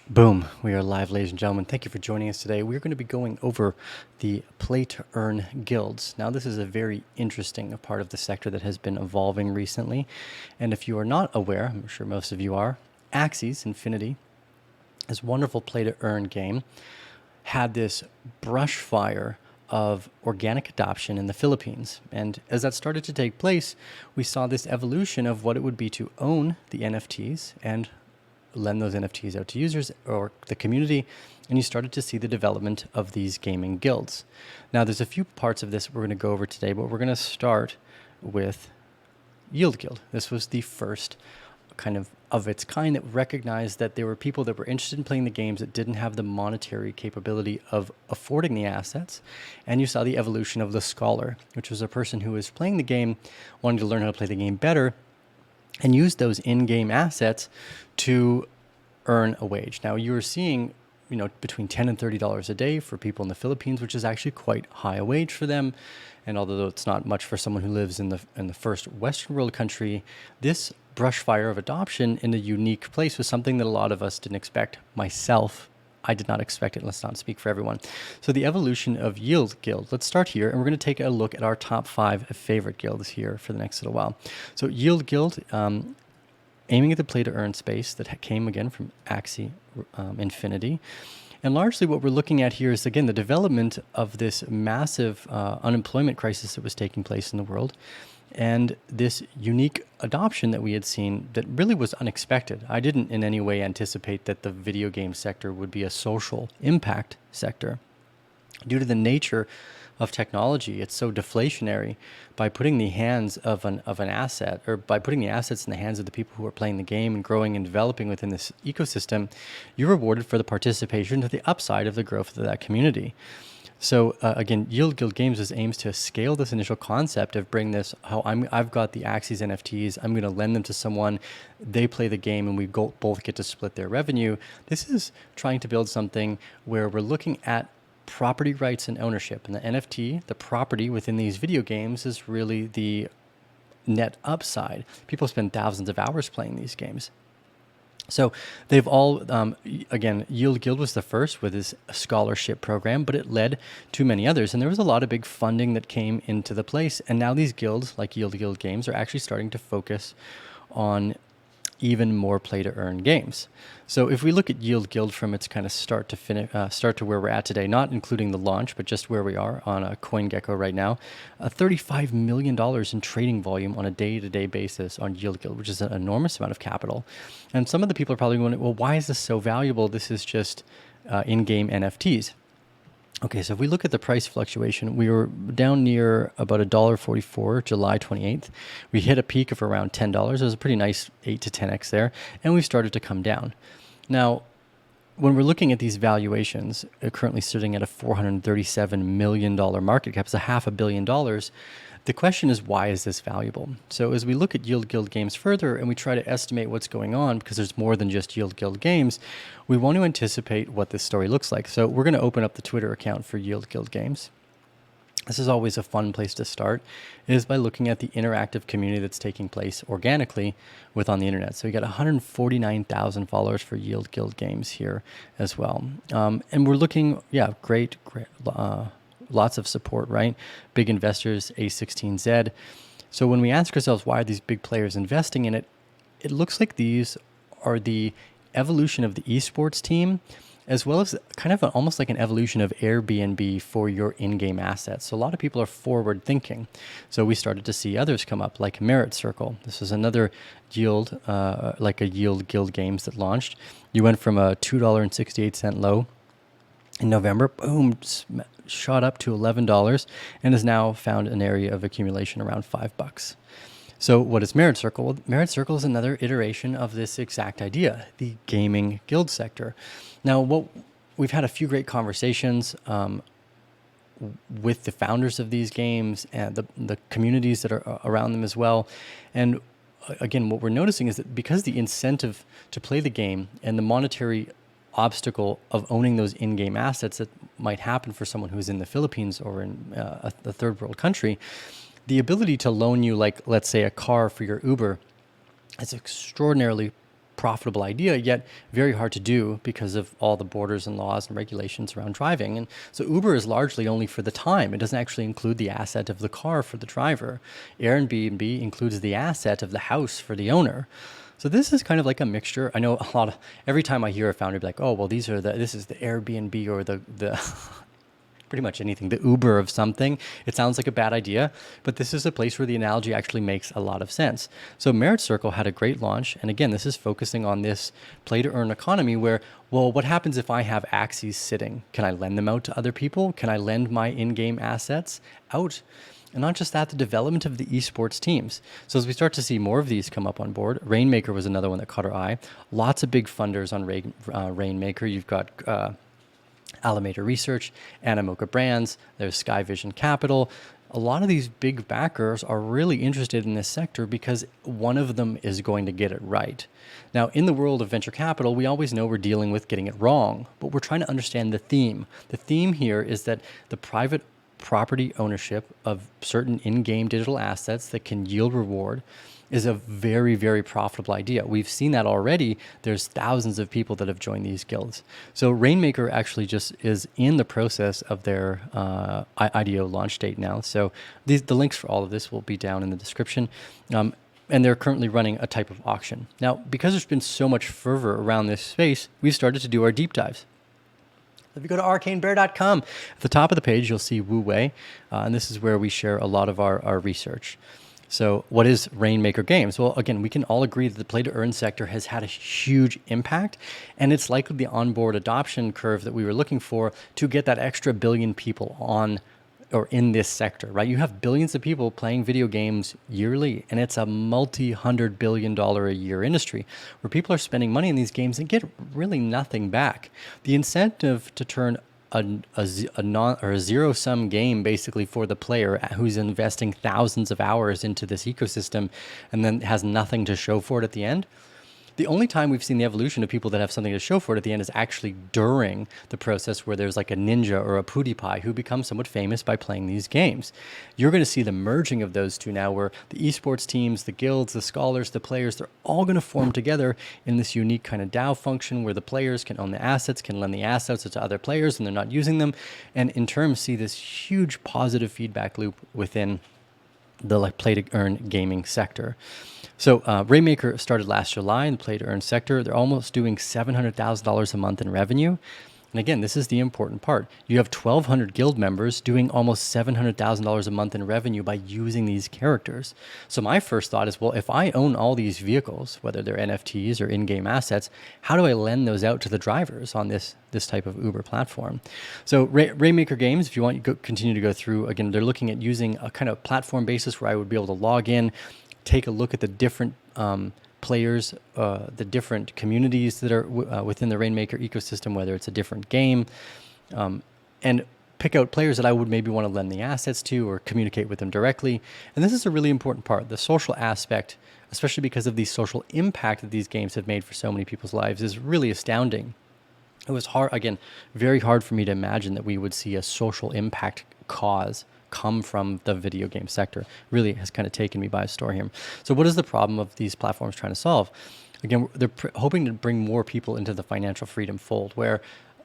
Boom, we are live, ladies and gentlemen. Thank you for joining us today. We're going to be going over the Play2Earn guilds. Now, this is a very interesting part of the sector that has been evolving recently. And if you are not aware, I'm sure most of you are, Axie's Infinity, this wonderful Play2Earn game, had this brush fire of organic adoption in the Philippines. And as that started to take place, we saw this evolution of what it would be to own the NFTs and lend those NFTs out to users or the community, and you started to see the development of these gaming guilds. Now, there's a few parts of this we're going to go over today, but we're going to start with Yield Guild. This was the first kind of its kind that recognized that there were people that were interested in playing the games that didn't have the monetary capability of affording the assets. And you saw the evolution of the scholar, which was a person who was playing the game, wanting to learn how to play the game better, and use those in-game assets to earn a wage. Now, you're seeing, between $10 and $30 a day for people in the Philippines, which is actually quite high a wage for them. And although it's not much for someone who lives in the first Western world country, this brush fire of adoption in a unique place was something that a lot of us didn't expect. Myself, I did not expect it. Let's not speak for everyone. So the evolution of Yield Guild. Let's start here, and we're going to take a look at our top 5 favorite guilds here for the next little while. So Yield Guild, aiming at the play-to-earn space that came again from Axie Infinity. And largely what we're looking at here is, again, the development of this massive unemployment crisis that was taking place in the world, and this unique adoption that we had seen that really was unexpected. I didn't in any way anticipate that the video game sector would be a social impact sector. Due to the nature of technology, it's so deflationary. By putting the hands of an asset, or by putting the assets in the hands of the people who are playing the game and growing and developing within this ecosystem, you're rewarded for the participation to the upside of the growth of that community. So again, Yield Guild Games aims to scale this initial concept of bring this, I've got the Axie's NFTs, I'm going to lend them to someone, they play the game, and we both get to split their revenue. This is trying to build something where we're looking at property rights and ownership. And the NFT, the property within these video games, is really the net upside. People spend thousands of hours playing these games. So they've all, again, Yield Guild was the first with this scholarship program, but it led to many others. And there was a lot of big funding that came into the place. And now these guilds, like Yield Guild Games, are actually starting to focus on even more play-to-earn games. So if we look at Yield Guild from its kind of start to finish, start to where we're at today, not including the launch, but just where we are on a CoinGecko right now, $35 million in trading volume on a day-to-day basis on Yield Guild, which is an enormous amount of capital. And some of the people are probably wondering, well, why is this so valuable? This is just in-game NFTs. Okay, so if we look at the price fluctuation, we were down near about $1.44, July 28th. We hit a peak of around $10. It was a pretty nice 8 to 10x there, and we've started to come down. Now, when we're looking at these valuations, currently sitting at a $437 million market cap, it's $500 million. The question is, why is this valuable? So as we look at Yield Guild Games further and we try to estimate what's going on, because there's more than just Yield Guild Games, we want to anticipate what this story looks like. So we're going to open up the Twitter account for Yield Guild Games. This is always a fun place to start, is by looking at the interactive community that's taking place organically on the internet. So we got 149,000 followers for Yield Guild Games here as well. And we're looking, great, lots of support, right? Big investors, A16Z. So when we ask ourselves, why are these big players investing in it? It looks like these are the evolution of the esports team, as well as kind of almost like an evolution of Airbnb for your in-game assets. So a lot of people are forward thinking. So we started to see others come up, like Merit Circle. This is another yield, like a Yield Guild Games that launched. You went from a $2.68 low in November, boom, shot up to $11 and has now found an area of accumulation around $5. So what is Merit Circle? Well, Merit Circle is another iteration of this exact idea, the gaming guild sector. Now, we've had a few great conversations with the founders of these games and the communities that are around them as well. And again, what we're noticing is that because the incentive to play the game and the monetary obstacle of owning those in-game assets that might happen for someone who's in the Philippines or in a third world country, the ability to loan you, like, let's say, a car for your Uber is extraordinarily profitable idea, yet very hard to do because of all the borders and laws and regulations around driving. And so Uber is largely only for the time. It doesn't actually include the asset of the car for the driver. Airbnb includes the asset of the house for the owner. So this is kind of like a mixture. I know every time I hear a founder be like, oh, well, this is the Airbnb or the pretty much anything, the Uber of something. It sounds like a bad idea, but this is a place where the analogy actually makes a lot of sense. So Merit Circle had a great launch. And again, this is focusing on this play to earn economy where, well, what happens if I have axies sitting? Can I lend them out to other people? Can I lend my in-game assets out? And not just that, the development of the esports teams. So as we start to see more of these come up on board, Rainmaker was another one that caught our eye. Lots of big funders on Rainmaker. You've got Alameda Research, Animoca Brands, there's Sky Vision Capital. A lot of these big backers are really interested in this sector because one of them is going to get it right. Now, in the world of venture capital, we always know we're dealing with getting it wrong, but we're trying to understand the theme. The theme here is that the private property ownership of certain in-game digital assets that can yield reward is a very, very profitable idea. We've seen that already. There's thousands of people that have joined these guilds. So Rainmaker actually just is in the process of their IDO launch date now. So the links for all of this will be down in the description. And they're currently running a type of auction. Now, because there's been so much fervor around this space, we've started to do our deep dives. If you go to arcanebear.com, at the top of the page, you'll see Wu Wei, and this is where we share a lot of our research. So what is Rainmaker Games? Well, again, we can all agree that the play-to-earn sector has had a huge impact, and it's likely the onboard adoption curve that we were looking for to get that extra billion people on or in this sector, right? You have billions of people playing video games yearly, and it's a multi-$100 billion a year industry where people are spending money in these games and get really nothing back. The incentive to turn a zero-sum game basically for the player who's investing thousands of hours into this ecosystem and then has nothing to show for it at the end. The only time we've seen the evolution of people that have something to show for it at the end is actually during the process where there's like a ninja or a PewDiePie who becomes somewhat famous by playing these games. You're going to see the merging of those two now where the esports teams, the guilds, the scholars, the players, they're all going to form together in this unique kind of DAO function where the players can own the assets, can lend the assets to other players and they're not using them. And in terms, see this huge positive feedback loop within the play-to-earn gaming sector. So Rainmaker started last July in the play-to-earn sector. They're almost doing $700,000 a month in revenue. And again, this is the important part. You have 1,200 guild members doing almost $700,000 a month in revenue by using these characters. So my first thought is, well, if I own all these vehicles, whether they're NFTs or in-game assets, how do I lend those out to the drivers on this type of Uber platform? So Rainmaker Games, if you want, you continue to go through, again, they're looking at using a kind of platform basis where I would be able to log in, take a look at the different players, the different communities that are within the Rainmaker ecosystem, whether it's a different game, and pick out players that I would maybe want to lend the assets to or communicate with them directly. And this is a really important part. The social aspect, especially because of the social impact that these games have made for so many people's lives, is really astounding. It was hard, again, very hard for me to imagine that we would see a social impact cause come from the video game sector. Really has kind of taken me by storm here. So what is the problem of these platforms trying to solve? Again, they're hoping to bring more people into the financial freedom fold, where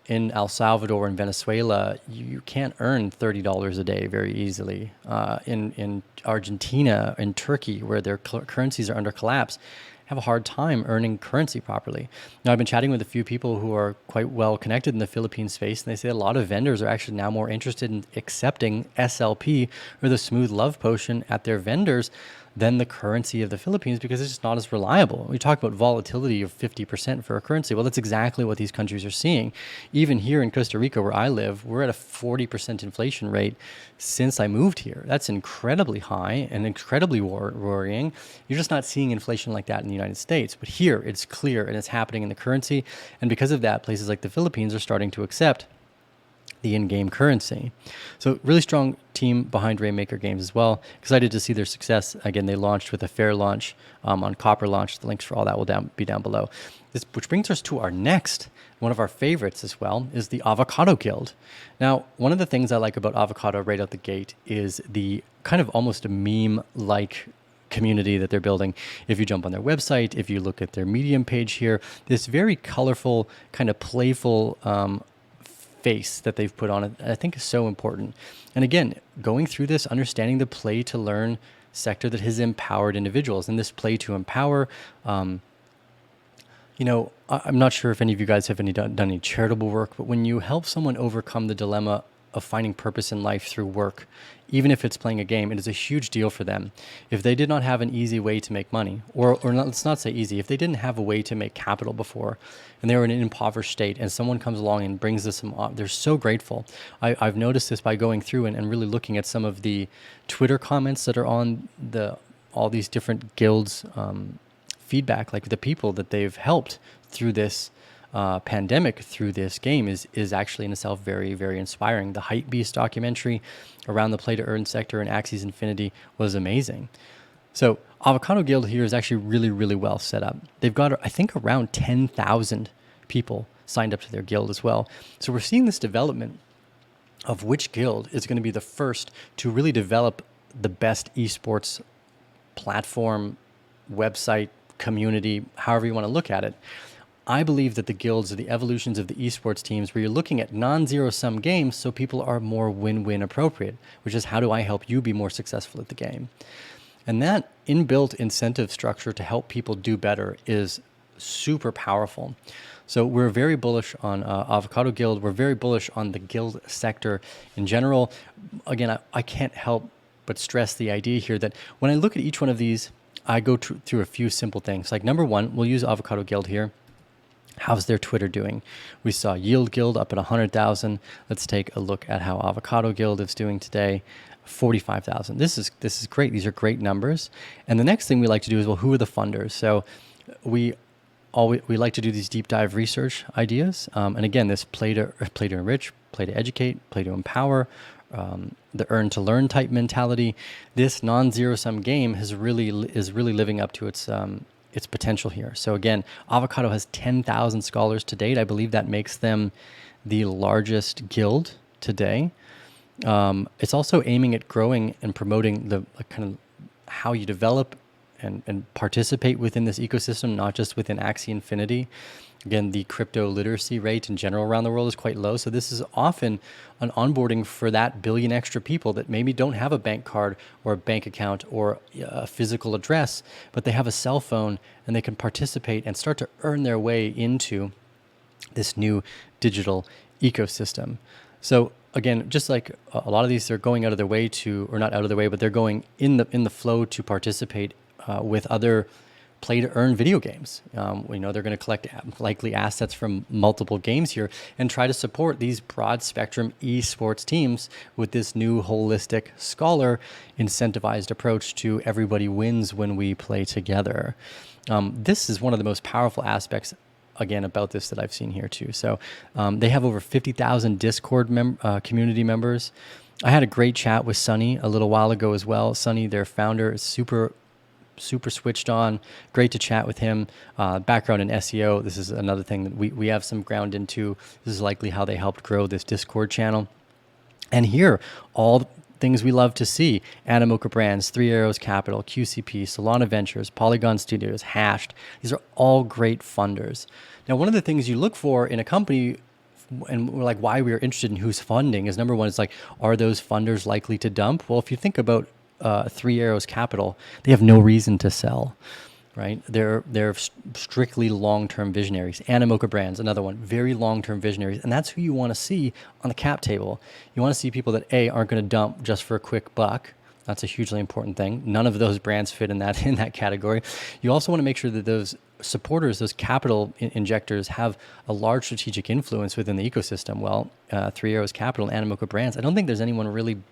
in El Salvador and Venezuela, you can't earn $30 a day very easily. In Argentina and Turkey, where their currencies are under collapse, have a hard time earning currency properly. Now, I've been chatting with a few people who are quite well connected in the Philippine space, and they say a lot of vendors are actually now more interested in accepting SLP or the smooth love potion at their vendors than the currency of the Philippines because it's just not as reliable. We talk about volatility of 50% for a currency. Well, that's exactly what these countries are seeing. Even here in Costa Rica, where I live, we're at a 40% inflation rate since I moved here. That's incredibly high and incredibly worrying. You're just not seeing inflation like that in the United States. But here, it's clear and it's happening in the currency. And because of that, places like the Philippines are starting to accept the in-game currency. So really strong team behind Rainmaker Games as well. Excited to see their success. Again, they launched with a fair launch on Copper Launch. The links for all that will be down below. Which brings us to our next, one of our favorites as well, is the Avocado Guild. Now, one of the things I like about Avocado right out the gate is the kind of almost a meme-like community that they're building. If you jump on their website, if you look at their Medium page here, this very colorful, kind of playful face that they've put on it, I think is so important. And again, going through this, understanding the play to learn sector that has empowered individuals, and this play to empower, I'm not sure if any of you guys have done any charitable work, but when you help someone overcome the dilemma of finding purpose in life through work, even if it's playing a game, it is a huge deal for them. If they did not have an easy way to make money, or not, let's not say easy, if they didn't have a way to make capital before, and they were in an impoverished state, and someone comes along and brings this, they're so grateful. I've noticed this by going through and really looking at some of the Twitter comments that are on all these different guilds, feedback, like the people that they've helped through this pandemic, through this game, is actually in itself very, very inspiring. The Hype Beast documentary around the play to earn sector and Axie's Infinity was amazing. So Avocado Guild here is actually really, really well set up. They've got, I think, around 10,000 people signed up to their guild as well. So we're seeing this development of which guild is going to be the first to really develop the best esports platform, website, community, however you want to look at it. I believe that the guilds are the evolutions of the esports teams where you're looking at non-zero sum games so people are more win-win appropriate, which is how do I help you be more successful at the game? And that inbuilt incentive structure to help people do better is super powerful. So we're very bullish on Avocado Guild. We're very bullish on the guild sector in general. Again, I can't help but stress the idea here that when I look at each one of these, I go through a few simple things. Like number one, we'll use Avocado Guild here. How's their Twitter doing? We saw Yield Guild up at 100,000. Let's take a look at how Avocado Guild is doing today. 45,000. This is great. These are great numbers. And the next thing we like to do is, well, who are the funders? So we like to do these deep dive research ideas. And again, this play to enrich, play to educate, play to empower, the earn to learn type mentality. This non-zero sum game is really living up to its potential here. So again, Avocado has 10,000 scholars to date. I believe that makes them the largest guild today. It's also aiming at growing and promoting the kind of how you develop and participate within this ecosystem, not just within Axie Infinity. Again, the crypto literacy rate in general around the world is quite low. So this is often an onboarding for that billion extra people that maybe don't have a bank card or a bank account or a physical address, but they have a cell phone and they can participate and start to earn their way into this new digital ecosystem. So again, just like a lot of these, they're going out of their way to, or not out of their way, but they're going in the flow to participate with other play to earn video games. They're going to collect likely assets from multiple games here and try to support these broad spectrum esports teams with this new holistic scholar incentivized approach to everybody wins when we play together. This is one of the most powerful aspects again about this that I've seen here too. So they have over 50,000 Discord community members. I had a great chat with Sunny a little while ago as well. Sunny, their founder, is super switched on. Great to chat with him. Background in SEO. This is another thing that we have some ground into. This is likely how they helped grow this Discord channel. And here, all the things we love to see: Animoca Brands, Three Arrows Capital, QCP, Solana Ventures, Polygon Studios, Hashed. These are all great funders. Now, one of the things you look for in a company, and we're like why we're interested in who's funding, is number one, it's like, are those funders likely to dump? Well, if you think about Three Arrows Capital, they have no reason to sell, right? They're strictly long-term visionaries. Animoca Brands, another one, very long-term visionaries, and that's who you want to see on the cap table. You want to see people that aren't going to dump just for a quick buck. That's a hugely important thing. None of those brands fit in that category. You also want to make sure that those supporters, those capital injectors, have a large strategic influence within the ecosystem. Well, Three Arrows Capital, Animoca Brands, I don't think there's anyone really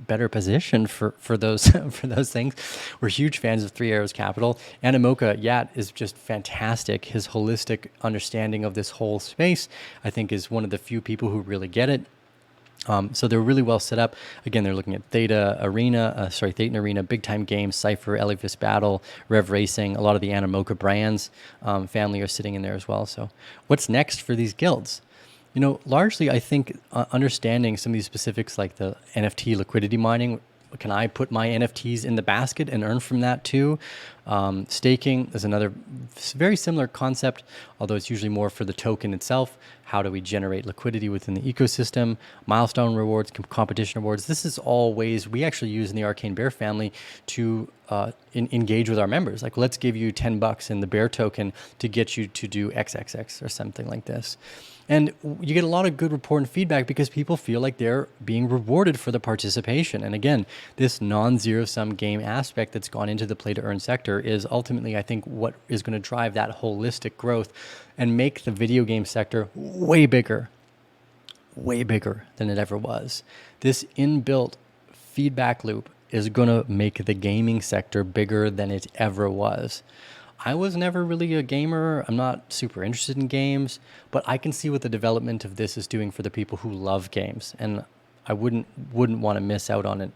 better positioned for those for those things. We're huge fans of Three Arrows Capital. Animoca Yat is just fantastic. His holistic understanding of this whole space, I think, is one of the few people who really get it. So they're really well set up. Again, they're looking at Theta Arena, Big Time Games, Cypher, Elivis Battle, Rev Racing. A lot of the Animoca Brands family are sitting in there as well. So what's next for these guilds? Largely, I think understanding some of these specifics like the NFT liquidity mining, can I put my NFTs in the basket and earn from that too? Staking is another very similar concept, although it's usually more for the token itself. How do we generate liquidity within the ecosystem? Milestone rewards, competition rewards. This is all ways we actually use in the Arcane Bear family to engage with our members. Like, let's give you $10 in the Bear token to get you to do XXX or something like this. And you get a lot of good report and feedback because people feel like they're being rewarded for the participation. And again, this non-zero sum game aspect that's gone into the play to earn sector is ultimately, I think, what is going to drive that holistic growth and make the video game sector way bigger than it ever was. This inbuilt feedback loop is going to make the gaming sector bigger than it ever was. I was never really a gamer. I'm not super interested in games, but I can see what the development of this is doing for the people who love games, and I wouldn't want to miss out on it.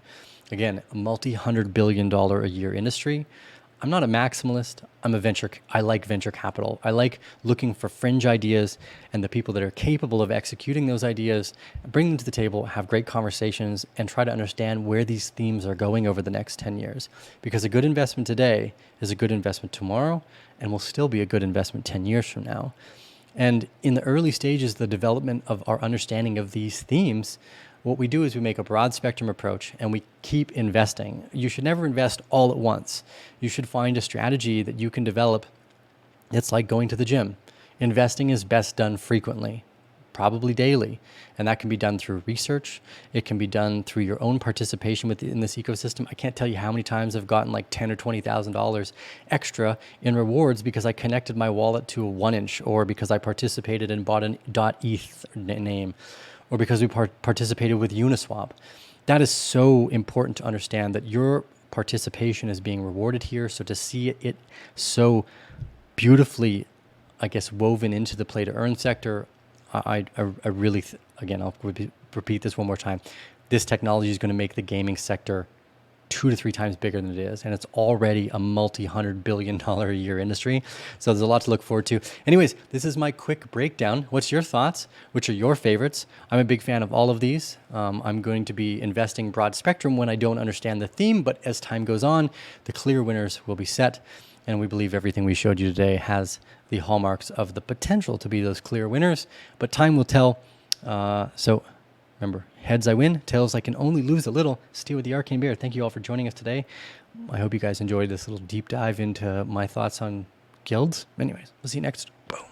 Again, a multi-$100 billion a year industry. I'm not a maximalist. I like venture capital. I like looking for fringe ideas and the people that are capable of executing those ideas, bring them to the table, have great conversations, and try to understand where these themes are going over the next 10 years. Because a good investment today is a good investment tomorrow and will still be a good investment 10 years from now. And in the early stages, the development of our understanding of these themes, what we do is we make a broad spectrum approach and we keep investing. You should never invest all at once. You should find a strategy that you can develop. It's like going to the gym. Investing is best done frequently, probably daily. And that can be done through research. It can be done through your own participation in this ecosystem. I can't tell you how many times I've gotten like $10,000 or $20,000 extra in rewards because I connected my wallet to a 1inch, or because I participated and bought an .eth name, or because we participated with Uniswap. That is so important to understand, that your participation is being rewarded here. So to see it so beautifully, I guess, woven into the play to earn sector, I really, again, I'll repeat this one more time. This technology is going to make the gaming sector 2 to 3 times bigger than it is. And it's already a multi-$100 billion a year industry. So there's a lot to look forward to. Anyways, this is my quick breakdown. What's your thoughts? Which are your favorites? I'm a big fan of all of these. I'm going to be investing broad spectrum when I don't understand the theme, but as time goes on, the clear winners will be set. And we believe everything we showed you today has the hallmarks of the potential to be those clear winners, but time will tell. So remember, heads I win, tails I can only lose a little. Stay with the Arcane Bear. Thank you all for joining us today. I hope you guys enjoyed this little deep dive into my thoughts on guilds. Anyways, we'll see you next. Boom.